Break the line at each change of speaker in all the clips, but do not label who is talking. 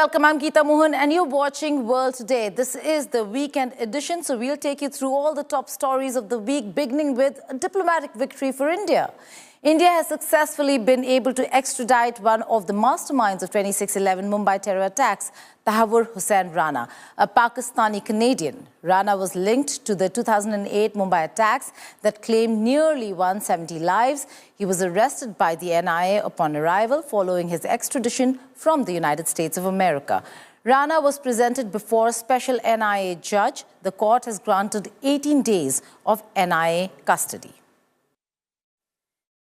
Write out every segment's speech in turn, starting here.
welcome. I'm Geeta Mohan and you're watching World Today. This is the weekend edition, so we'll take you through all the top stories of the week, beginning with a diplomatic victory for India. India has successfully been able to extradite one of the masterminds of 26/11 Mumbai terror attacks, Tahawwur Hussain Rana, a Pakistani Canadian. Rana was linked to the 2008 Mumbai attacks that claimed nearly 170 lives. He was arrested by the NIA upon arrival following his extradition from the United States of America. Rana was presented before a special NIA judge. The court has granted 18 days of NIA custody.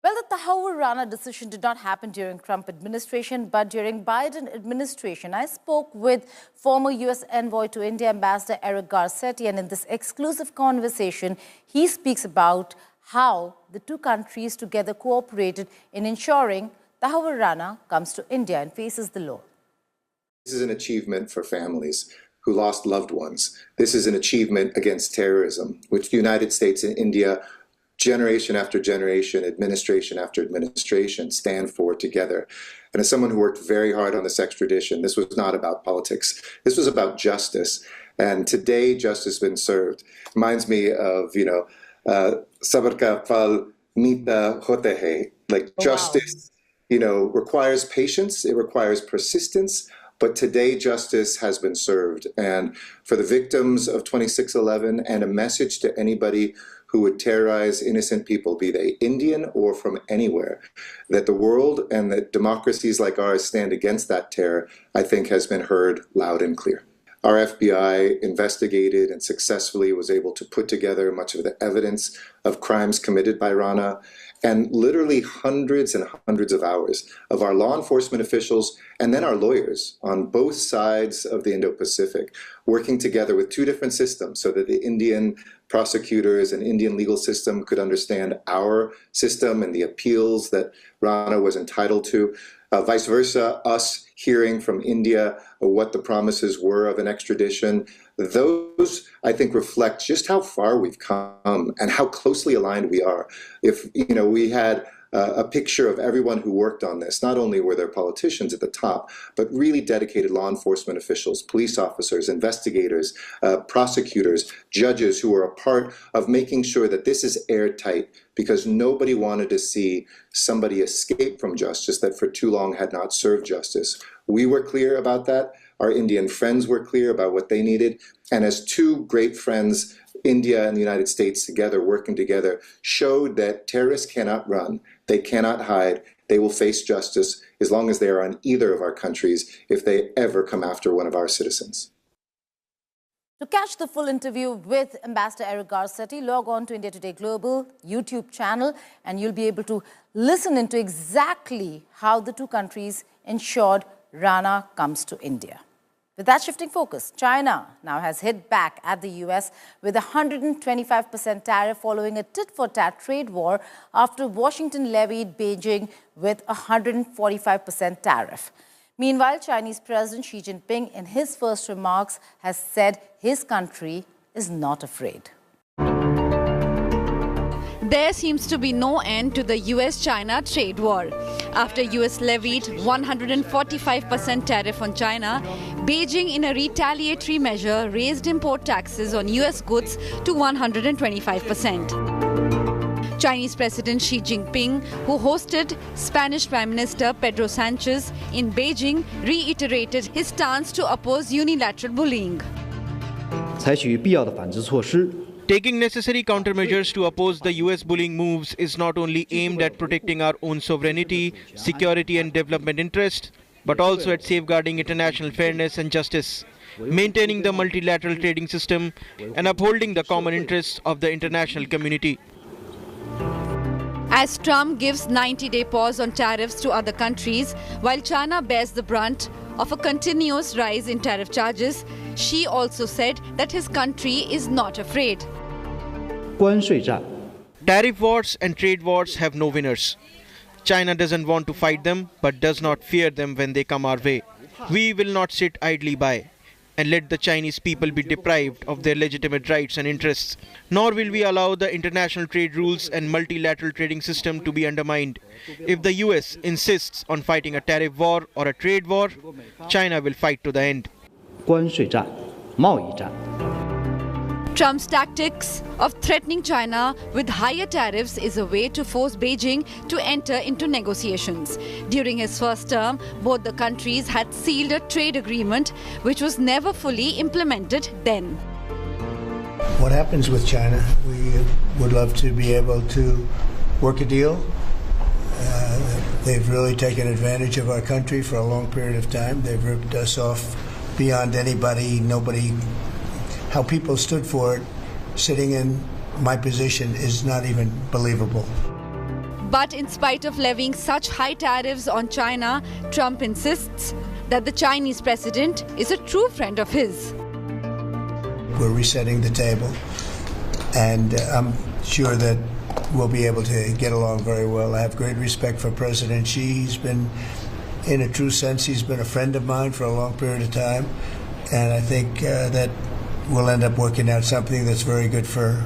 Well, the Tahawwur Rana decision did not happen during Trump administration, but during Biden administration. I spoke with former U.S. envoy to India, Ambassador Eric Garcetti, and in this exclusive conversation, he speaks about how the two countries together cooperated in ensuring Tahawwur Rana comes to India and faces the law.
This is an achievement for families who lost loved ones. This is an achievement against terrorism, which the United States and India, generation after generation, administration after administration, stand for together. And as someone who worked very hard on this extradition, this was not about politics. This was about justice. And today, justice has been served. Reminds me of, sabar ka phal meeta hote hai. Like justice, requires patience. It requires persistence. But today, justice has been served. And for the victims of 26/11, and a message to anybody who would terrorize innocent people, be they Indian or from anywhere, that the world and that democracies like ours stand against that terror, I think has been heard loud and clear. Our FBI investigated and successfully was able to put together much of the evidence of crimes committed by Rana, and literally hundreds and hundreds of hours of our law enforcement officials and then our lawyers on both sides of the Indo-Pacific working together with two different systems so that the Indian prosecutors and Indian legal system could understand our system and the appeals that Rana was entitled to. Vice versa, us hearing from India what the promises were of an extradition. Those, I think, reflect just how far we've come and how closely aligned we are. If we had a picture of everyone who worked on this, not only were there politicians at the top, but really dedicated law enforcement officials, police officers, investigators, prosecutors, judges who were a part of making sure that this is airtight, because nobody wanted to see somebody escape from justice that for too long had not served justice. We were clear about that. Our Indian friends were clear about what they needed. And as two great friends, India and the United States together, working together, showed that terrorists cannot run, they cannot hide, they will face justice as long as they are on either of our countries if they ever come after one of our citizens.
To catch the full interview with Ambassador Eric Garcetti, log on to India Today Global YouTube channel and you'll be able to listen into exactly how the two countries ensured Rana comes to India. With that shifting focus, China now has hit back at the US with a 125% tariff following a tit-for-tat trade war after Washington levied Beijing with a 145% tariff. Meanwhile, Chinese President Xi Jinping, in his first remarks, has said his country is not afraid.
There seems to be no end to the US-China trade war. After US levied 145% tariff on China, Beijing, in a retaliatory measure, raised import taxes on US goods to 125%. Chinese President Xi Jinping, who hosted Spanish Prime Minister Pedro Sanchez in Beijing, reiterated his stance to oppose unilateral bullying.
采取必要的反制措施
Taking necessary countermeasures to oppose the US bullying moves is not only aimed at protecting our own sovereignty, security and development interests, but also at safeguarding international fairness and justice, maintaining the multilateral trading system and upholding the common interests of the international community.
As Trump gives 90-day pause on tariffs to other countries, while China bears the brunt of a continuous rise in tariff charges, Xi also said that his country is not afraid.
关税战
Tariff wars and trade wars have no winners. China doesn't want to fight them, but does not fear them when they come our way. We will not sit idly by. and let the Chinese people be deprived of their legitimate rights and interests. Nor will we allow the international trade rules and multilateral trading system to be undermined. If the US insists on fighting a tariff war or a trade war, China will fight to the end.
关税战、贸易战。
Trump's tactics of threatening China with higher tariffs is a way to force Beijing to enter into negotiations. During his first term, both the countries had sealed a trade agreement which was never fully implemented then.
What happens with China? We would love to be able to work a deal. They've really taken advantage of our country for a long period of time. They've ripped us off beyond anybody, nobody. How people stood for it, sitting in my position, is not even believable.
But in spite of levying such high tariffs on China, Trump insists that the Chinese president is a true friend of his.
We're resetting the table, and I'm sure that we'll be able to get along very well. I have great respect for President Xi. He's been, in a true sense, he's been a friend of mine for a long period of time, and I think that we'll end up working out something that's very good for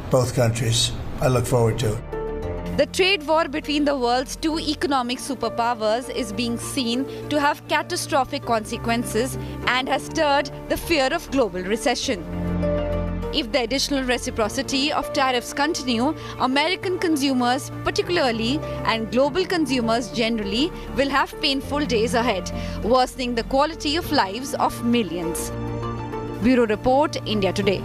both countries. I look forward to it.
The trade war between the world's two economic superpowers is being seen to have catastrophic consequences and has stirred the fear of global recession. If the additional reciprocity of tariffs continue, American consumers particularly and global consumers generally will have painful days ahead, worsening the quality of lives of millions. Bureau Report, India Today.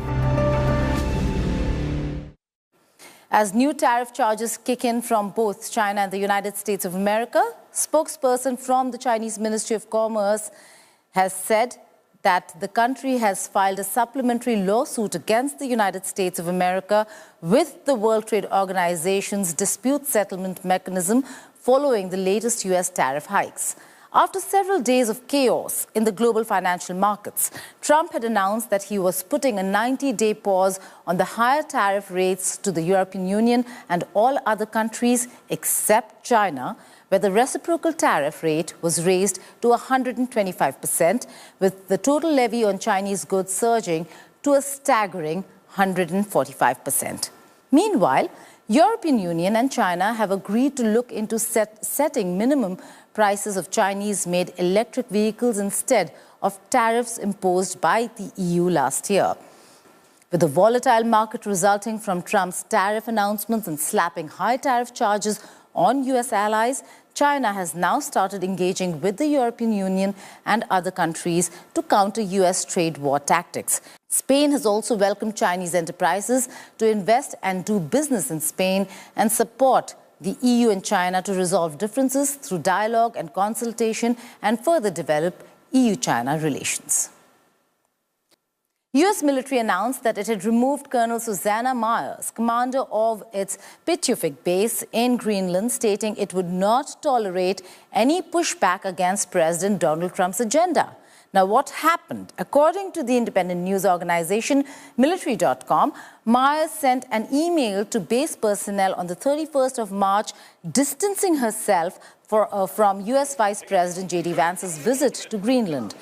As new tariff charges kick in from both China and the United States of America, spokesperson from the Chinese Ministry of Commerce has said that the country has filed a supplementary lawsuit against the United States of America with the World Trade Organization's dispute settlement mechanism following the latest US tariff hikes. After several days of chaos in the global financial markets, Trump had announced that he was putting a 90-day pause on the higher tariff rates to the European Union and all other countries except China, where the reciprocal tariff rate was raised to 125%, with the total levy on Chinese goods surging to a staggering 145%. Meanwhile, European Union and China have agreed to look into setting minimum prices of Chinese-made electric vehicles instead of tariffs imposed by the EU last year. With the volatile market resulting from Trump's tariff announcements and slapping high tariff charges on US allies, China has now started engaging with the European Union and other countries to counter US trade war tactics. Spain has also welcomed Chinese enterprises to invest and do business in Spain and support the EU and China to resolve differences through dialogue and consultation and further develop EU-China relations. US military announced that it had removed Colonel Susanna Myers, commander of its Patriot base in Greenland, stating it would not tolerate any pushback against President Donald Trump's agenda. Now, what happened? According to the independent news organization military.com, Myers sent an email to base personnel on the 31st of March, distancing herself from US Vice President J.D. Vance's visit to Greenland.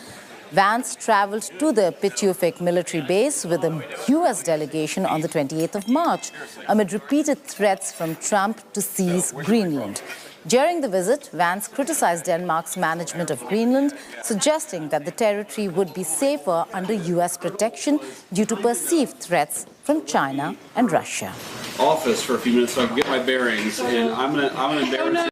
Vance traveled to the Pacific military base with a US delegation on the 28th of March, amid repeated threats from Trump to seize Greenland. During the visit, Vance criticized Denmark's management of Greenland, suggesting that the territory would be safer under US protection due to perceived threats from China and Russia.
Office for a few minutes so I can get my bearings, and I'm gonna embarrass.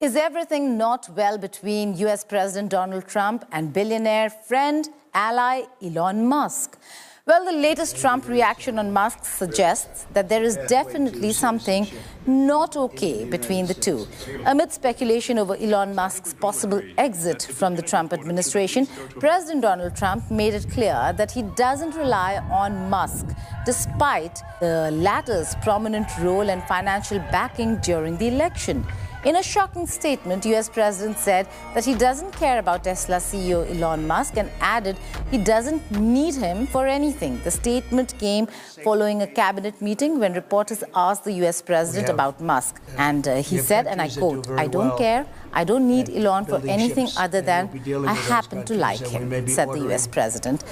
Is everything not well between US President Donald Trump and billionaire friend, ally Elon Musk? Well, the latest Trump reaction on Musk suggests that there is definitely something not okay between the two. Amid speculation over Elon Musk's possible exit from the Trump administration, President Donald Trump made it clear that he doesn't rely on Musk, despite the latter's prominent role and financial backing during the election. In a shocking statement, US President said that he doesn't care about Tesla CEO Elon Musk and added he doesn't need him for anything. The statement came following a cabinet meeting when reporters asked the US President about Musk. And he said, and I quote, "I don't care. I don't need Elon for anything other than I happen to like him," said the US President.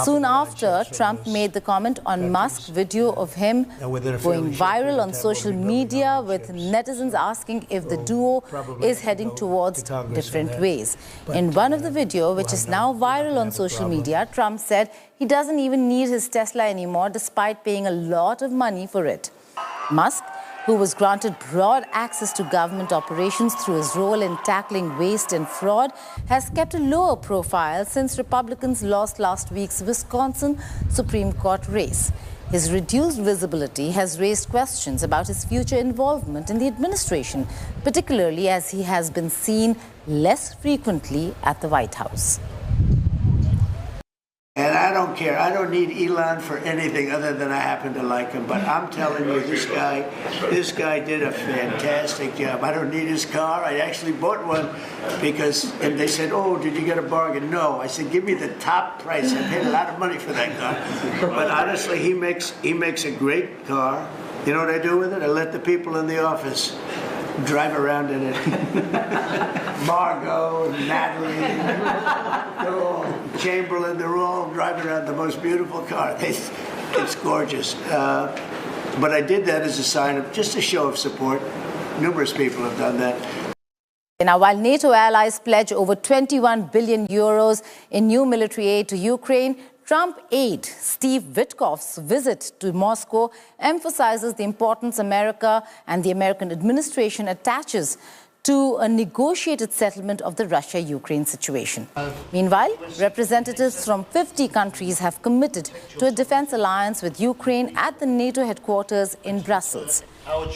Soon after, Trump made the comment on Musk's video of him going viral on social media, with netizens asking if the duo is heading towards different ways. In one of the videos, which is now viral on social media, Trump said he doesn't even need his Tesla anymore, despite paying a lot of money for it. Musk, who was granted broad access to government operations through his role in tackling waste and fraud, has kept a lower profile since Republicans lost last week's Wisconsin Supreme Court race. His reduced visibility has raised questions about his future involvement in the administration, particularly as he has been seen less frequently at the White House.
And I don't care. I don't need Elon for anything other than I happen to like him. But I'm telling you, this guy did a fantastic job. I don't need his car. I actually bought one because, and they said, "Oh, did you get a bargain?" No. I said, "Give me the top price." I paid a lot of money for that car. But honestly, he makes a great car. You know what I do with it? I let the people in the office drive around in it. Margot and Natalie, they're all Chamberlain, they're all driving around the most beautiful car. It's gorgeous. But I did that as a sign of just a show of support. Numerous people have done that.
Now, while NATO allies pledge over 21 billion euros in new military aid to Ukraine, Trump aide Steve Witkoff's visit to Moscow emphasizes the importance America and the American administration attaches to a negotiated settlement of the Russia-Ukraine situation. Meanwhile, representatives from 50 countries have committed to a defense alliance with Ukraine at the NATO headquarters in Brussels.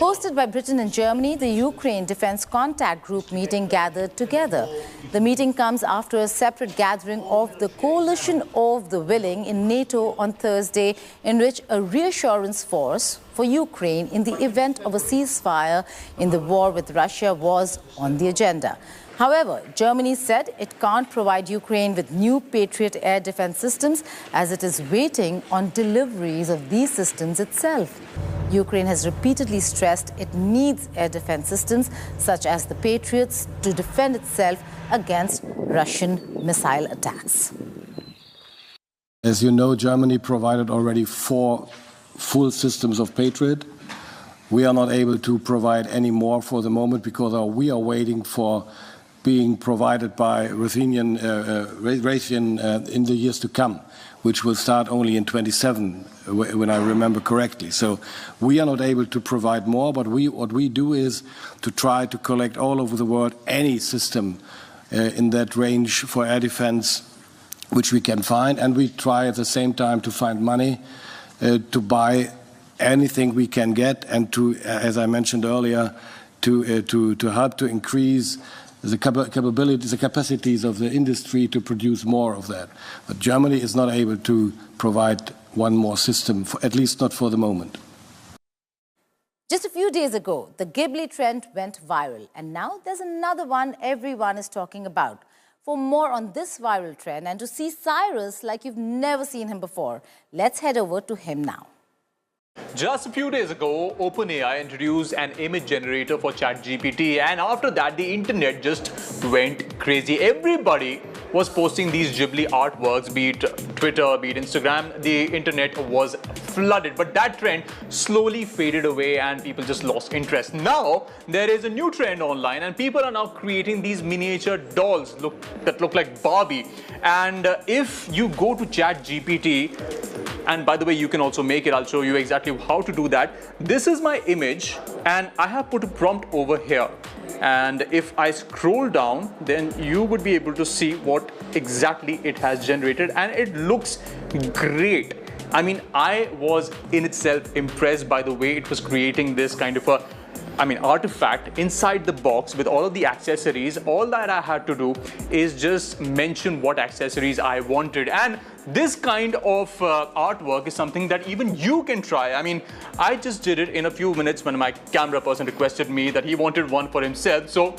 Hosted by Britain and Germany, the Ukraine Defense Contact Group meeting gathered together. The meeting comes after a separate gathering of the Coalition of the Willing in NATO on Thursday, in which a reassurance force for Ukraine in the event of a ceasefire in the war with Russia was on the agenda. However, Germany said it can't provide Ukraine with new Patriot air defense systems as it is waiting on deliveries of these systems itself. Ukraine has repeatedly stressed it needs air defense systems such as the Patriots to defend itself against Russian missile attacks.
As you know, Germany provided already 4 full systems of Patriot. We are not able to provide any more for the moment because we are waiting for being provided by Raytheon in the years to come, which will start only in 27, when I remember correctly. So we are not able to provide more, but what we do is to try to collect all over the world any system in that range for air defense which we can find, and we try at the same time to find money to buy anything we can get, and to, as I mentioned earlier, to help to increase the capabilities, the capacities of the industry to produce more of that. But Germany is not able to provide one more system, at least not for the moment.
Just a few days ago, the Ghibli trend went viral, and now there's another one everyone is talking about. For more on this viral trend and to see Cyrus like you've never seen him before, let's head over to him now.
Just a few days ago, OpenAI introduced an image generator for ChatGPT, and after that, the internet just went crazy. Everybody was posting these Ghibli artworks, be it Twitter, be it Instagram. The internet was flooded, but that trend slowly faded away and people just lost interest. Now, there is a new trend online and people are now creating these miniature dolls that look like Barbie. And if you go to ChatGPT, and by the way, you can also make it. I'll show you exactly how to do that. This is my image, and I have put a prompt over here. And if I scroll down, then you would be able to see what exactly it has generated, and it looks great. I mean, I was in itself impressed by the way it was creating this kind of a artifact inside the box with all of the accessories. All that I had to do is just mention what accessories I wanted, and this kind of artwork is something that even you can try. I mean, I just did it in a few minutes when my camera person requested me that he wanted one for himself. So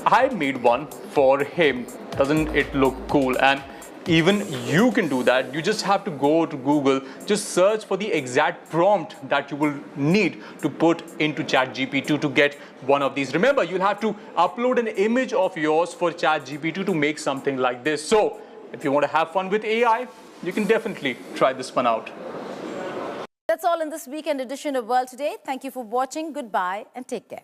I made one for him. Doesn't it look cool? And even you can do that. You just have to go to Google, just search for the exact prompt that you will need to put into ChatGPT to get one of these. Remember, you'll have to upload an image of yours for ChatGPT to make something like this. So if you want to have fun with AI, you can definitely try this one out.
That's all in this weekend edition of World Today. Thank you for watching. Goodbye and take care.